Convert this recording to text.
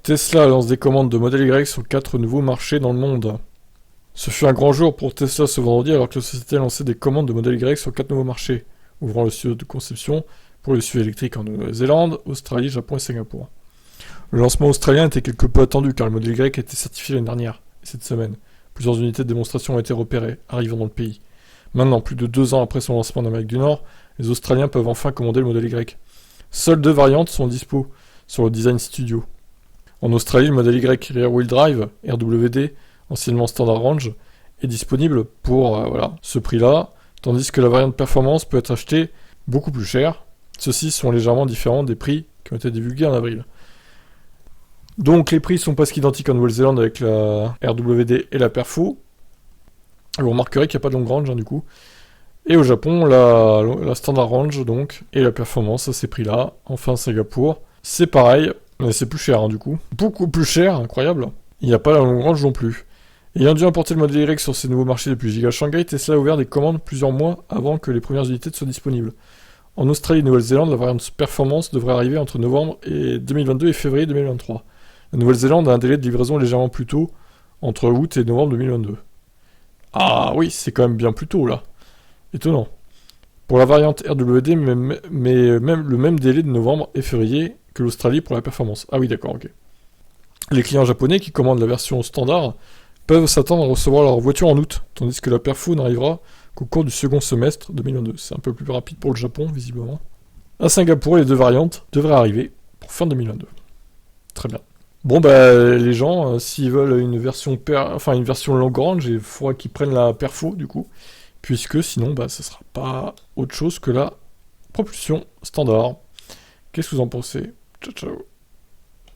Tesla lance des commandes de Model Y sur 4 nouveaux marchés dans le monde. Ce fut un grand jour pour Tesla ce vendredi alors que la société a lancé des commandes de Model Y sur 4 nouveaux marchés, ouvrant le studio de conception pour les SUV électriques en Nouvelle-Zélande, Australie, Japon et Singapour. Le lancement australien était quelque peu attendu car le Model Y a été certifié l'année dernière, et cette semaine. Plusieurs unités de démonstration ont été repérées, arrivant dans le pays. Maintenant, plus de 2 ans après son lancement en Amérique du Nord, les Australiens peuvent enfin commander le Model Y. Seules 2 variantes sont dispo sur le Design Studio. En Australie, le Model Y Rear Wheel Drive, RWD, anciennement Standard Range, est disponible pour ce prix-là, tandis que la variante Performance peut être achetée beaucoup plus cher. Ceux-ci sont légèrement différents des prix qui ont été divulgués en avril. Donc les prix sont presque identiques en Nouvelle-Zélande avec la RWD et la Perfo. Vous remarquerez qu'il n'y a pas de long range du coup. Et au Japon, la Standard Range donc, et la Performance à ces prix-là. Enfin Singapour, c'est pareil, mais c'est plus cher du coup. Beaucoup plus cher, incroyable. Il n'y a pas la long range non plus. Ayant dû importer le Model Y sur ces nouveaux marchés depuis Giga Shanghai, Tesla a ouvert des commandes plusieurs mois avant que les premières unités soient disponibles. En Australie et Nouvelle-Zélande, la variante Performance devrait arriver entre novembre 2022 et février 2023. La Nouvelle-Zélande a un délai de livraison légèrement plus tôt, entre août et novembre 2022. Ah oui, c'est quand même bien plus tôt là. Étonnant. Pour la variante RWD, même le même délai de novembre et février que l'Australie pour la Performance. Ah oui, d'accord, ok. Les clients japonais qui commandent la version standard peuvent s'attendre à recevoir leur voiture en août, tandis que la Perfo n'arrivera qu'au cours du second semestre 2022. C'est un peu plus rapide pour le Japon, visiblement. À Singapour, les 2 variantes devraient arriver pour fin 2022. Très bien. Bon, les gens, s'ils veulent une version long range, il faudra qu'ils prennent la Perfo, du coup, puisque sinon, ça sera pas autre chose que la propulsion standard. Qu'est-ce que vous en pensez? Ciao, ciao.